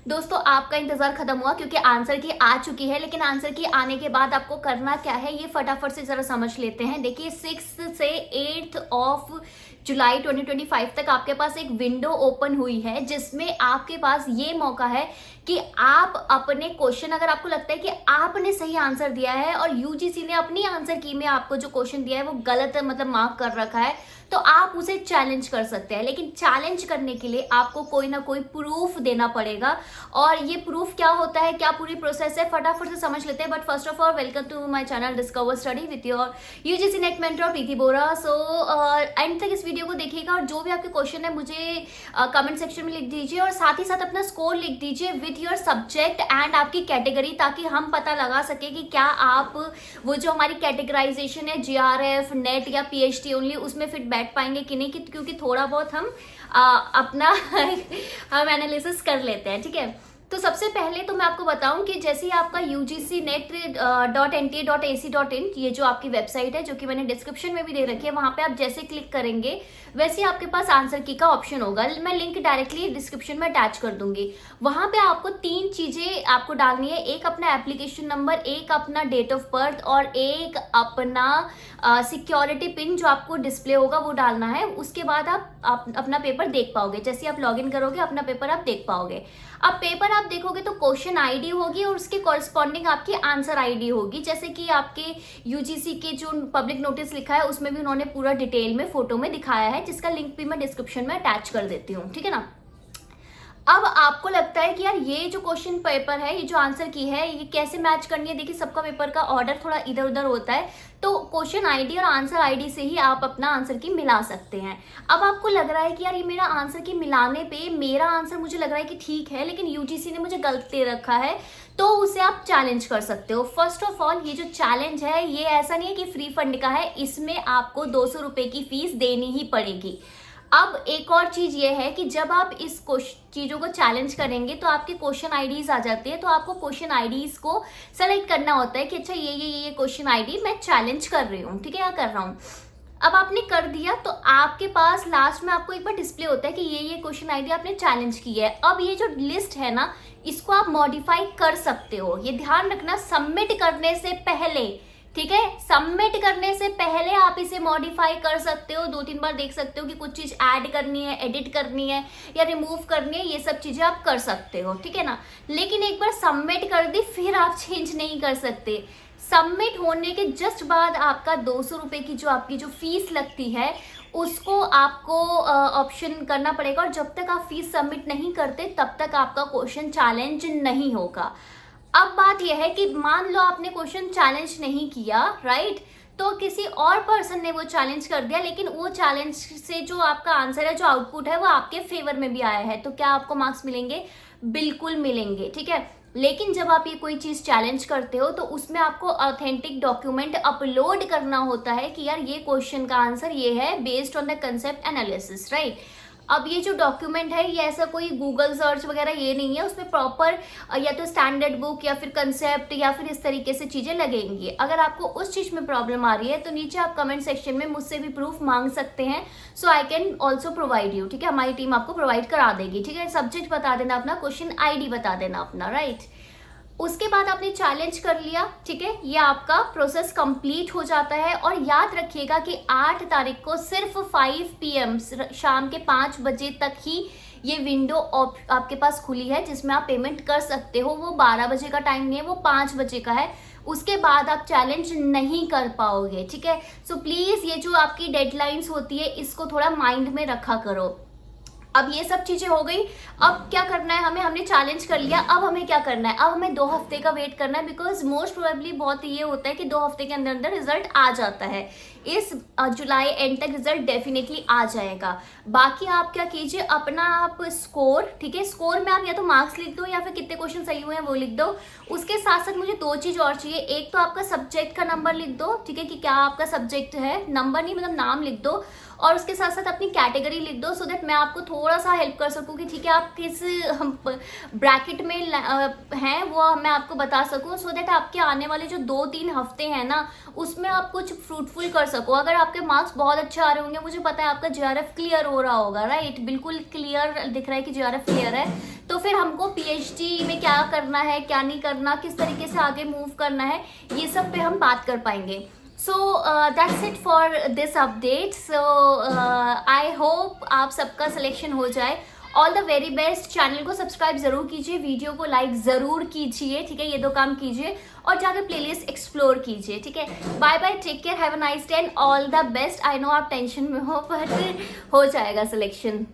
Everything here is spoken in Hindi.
दोस्तों आपका इंतजार खत्म हुआ क्योंकि आंसर की आ चुकी है, लेकिन आंसर की आने के बाद आपको करना क्या है ये फटाफट से जरा समझ लेते हैं। देखिए 6 से 8 ऑफ जुलाई 2025 तक आपके पास एक विंडो ओपन हुई है, जिसमें आपके पास ये मौका है कि आप अपने क्वेश्चन, अगर आपको लगता है कि आपने सही आंसर दिया है और यूजीसी ने अपनी आंसर की में आपको जो क्वेश्चन दिया है वो गलत मतलब मार्क कर रखा है, तो आप उसे चैलेंज कर सकते हैं। लेकिन चैलेंज करने के लिए आपको कोई ना कोई प्रूफ देना पड़ेगा, और ये प्रूफ क्या होता है, क्या पूरी प्रोसेस है, फटाफट से समझ लेते हैं। But first of all welcome to my channel discover study with your UGC NET mentor Preeti Bora. So end तक इस वीडियो को देखिएगा और जो भी आपके क्वेश्चन है मुझे कमेंट सेक्शन में लिख दीजिए, और साथ ही साथ अपना स्कोर लिख दीजिए विथ योर सब्जेक्ट एंड आपकी कैटेगरी, ताकि हम पता लगा सके कि क्या आप वो जो हमारी कैटेगराइजेशन है जीआरएफ, नेट या पीएचडी ओनली, उसमें फिट बैठ पाएंगे कि नहीं, क्योंकि थोड़ा बहुत हम अपना हम एनालिसिस कर लेते हैं, ठीक है। तो सबसे पहले तो मैं आपको बताऊं कि जैसे ही आपका UGCNet.NTA.AC.in ये जो आपकी वेबसाइट है, जो कि मैंने डिस्क्रिप्शन में भी दे रखी है, वहां पे आप जैसे क्लिक करेंगे वैसे ही आपके पास आंसर की का ऑप्शन होगा। मैं लिंक डायरेक्टली डिस्क्रिप्शन में अटैच कर दूंगी। वहां पे आपको 3 चीजें आपको डालनी है, एक अपना एप्लीकेशन नंबर, एक अपना डेट ऑफ बर्थ और एक अपना सिक्योरिटी पिन जो आपको डिस्प्ले होगा वो डालना है। उसके बाद आप अपना पेपर देख पाओगे। जैसे आप लॉगिन करोगे अपना पेपर आप देख पाओगे। अब पेपर आप देखोगे तो क्वेश्चन आईडी होगी और उसके कॉरस्पॉन्डिंग आपकी आंसर आईडी होगी। जैसे कि आपके यूजीसी के जो पब्लिक नोटिस लिखा है उसमें भी उन्होंने पूरा डिटेल में फोटो में दिखाया है, जिसका लिंक भी मैं डिस्क्रिप्शन में अटैच कर देती हूँ, ठीक है ना। अब आपको लगता है कि यार ये जो क्वेश्चन पेपर है, ये जो आंसर की है, ये कैसे मैच करनी है। देखिए सबका पेपर का ऑर्डर थोड़ा इधर उधर होता है, तो क्वेश्चन आईडी और आंसर आईडी से ही आप अपना आंसर की मिला सकते हैं। अब आपको लग रहा है कि यार ये मेरा आंसर की मिलाने पे मेरा आंसर मुझे लग रहा है कि ठीक है, लेकिन यूजीसी ने मुझे गलत दे रखा है, तो उसे आप चैलेंज कर सकते हो। फर्स्ट ऑफ ऑल ये जो चैलेंज है ये ऐसा नहीं है कि फ्री फंड का है, इसमें आपको 200 रुपए की फीस देनी ही पड़ेगी। अब एक और चीज ये है कि जब आप इस चीजों को चैलेंज करेंगे तो आपके क्वेश्चन आईडीज आ जाती है, तो आपको क्वेश्चन आईडीज को सेलेक्ट करना होता है कि अच्छा ये क्वेश्चन आईडी मैं चैलेंज कर रही हूँ, ठीक है, या कर रहा हूँ। अब आपने कर दिया तो आपके पास लास्ट में आपको एक बार डिस्प्ले होता है कि ये क्वेश्चन आईडी आपने चैलेंज की है। अब ये जो लिस्ट है ना, इसको आप मॉडिफाई कर सकते हो। ये ध्यान रखना, सबमिट करने से पहले, ठीक है, सबमिट करने से पहले आप इसे मॉडिफाई कर सकते हो। 2-3 बार देख सकते हो कि कुछ चीज ऐड करनी है, एडिट करनी है या रिमूव करनी है, ये सब चीजें आप कर सकते हो, ठीक है ना। लेकिन एक बार सबमिट कर दी फिर आप चेंज नहीं कर सकते। सबमिट होने के जस्ट बाद आपका 200 रुपए की जो आपकी जो फीस लगती है उसको आपको ऑप्शन करना पड़ेगा, और जब तक आप फीस सबमिट नहीं करते तब तक आपका क्वेश्चन चैलेंज नहीं होगा। अब बात यह है कि मान लो आपने क्वेश्चन चैलेंज नहीं किया, राइट, तो किसी और पर्सन ने वो चैलेंज कर दिया, लेकिन वो चैलेंज से जो आपका आंसर है, जो आउटपुट है, वो आपके फेवर में भी आया है, तो क्या आपको मार्क्स मिलेंगे? बिल्कुल मिलेंगे, ठीक है। लेकिन जब आप ये कोई चीज चैलेंज करते हो तो उसमें आपको ऑथेंटिक डॉक्यूमेंट अपलोड करना होता है कि यार ये क्वेश्चन का आंसर ये है based on the concept analysis, right. अब ये जो डॉक्यूमेंट है ये ऐसा कोई गूगल सर्च वगैरह ये नहीं है, उसमें प्रॉपर या तो स्टैंडर्ड बुक या फिर कंसेप्ट या फिर इस तरीके से चीजें लगेंगी। अगर आपको उस चीज में प्रॉब्लम आ रही है तो नीचे आप कमेंट सेक्शन में मुझसे भी प्रूफ मांग सकते हैं, so I can also provide you, ठीक है। हमारी टीम आपको प्रोवाइड करा देगी, ठीक है। सब्जेक्ट बता देना अपना, क्वेश्चन आईडी बता देना अपना, राइट। उसके बाद आपने चैलेंज कर लिया, ठीक है, ये आपका प्रोसेस कंप्लीट हो जाता है। और याद रखिएगा कि 8 तारीख को सिर्फ 5 PM शाम के 5 बजे तक ही ये विंडो आपके पास खुली है जिसमें आप पेमेंट कर सकते हो। वो 12 बजे का टाइम नहीं है, वो 5 बजे का है। उसके बाद आप चैलेंज नहीं कर पाओगे, ठीक है। सो प्लीज ये जो आपकी डेडलाइंस होती है इसको थोड़ा माइंड में रखा करो। अब ये सब चीजें हो गई। अब क्या करना है हमने चैलेंज कर लिया। अब हमें क्या करना है? अब हमें 2 हफ्ते का वेट करना है, बिकॉज मोस्ट प्रोबेबली बहुत ये होता है कि 2 हफ्ते के अंदर अंदर रिजल्ट आ जाता है। इस जुलाई एंड तक रिजल्ट डेफिनेटली आ जाएगा। बाकी आप क्या कीजिए, अपना आप स्कोर, ठीक है, स्कोर में आप या तो मार्क्स लिख दो या फिर कितने क्वेश्चन सही हुए हैं वो लिख दो। उसके साथ साथ मुझे 2 चीज और चाहिए। एक तो आपका सब्जेक्ट का नंबर लिख दो, ठीक है, कि क्या आपका सब्जेक्ट है, नंबर नहीं मतलब नाम लिख दो। और उसके साथ साथ अपनी कैटेगरी लिख दो, सो दैट मैं आपको थोड़ा सा हेल्प कर सकूँ कि ठीक है आप किस ब्रैकेट में हैं वो मैं आपको बता सकूँ, सो दैट आपके आने वाले जो 2-3 हफ्ते हैं ना उसमें आप कुछ फ्रूटफुल कर सको। अगर आपके मार्क्स बहुत अच्छे आ रहे होंगे, मुझे पता है आपका जीआरएफ क्लियर हो रहा होगा, राइट, बिल्कुल क्लियर दिख रहा है कि जीआरएफ क्लियर है, तो फिर हमको पीएचडी में क्या करना है, क्या नहीं करना, किस तरीके से आगे मूव करना है, ये सब पे हम बात कर पाएंगे। So that's it for this update. So I hope आप सबका सिलेक्शन हो जाए। All the very best. Channel को सब्सक्राइब जरूर कीजिए, वीडियो को लाइक जरूर कीजिए, ठीक है, ये 2 काम कीजिए, और जाकर प्लेलिस्ट एक्सप्लोर कीजिए, ठीक है। Bye bye, take care, have a nice day and all the best. I know आप टेंशन में हो, पर हो जाएगा सिलेक्शन।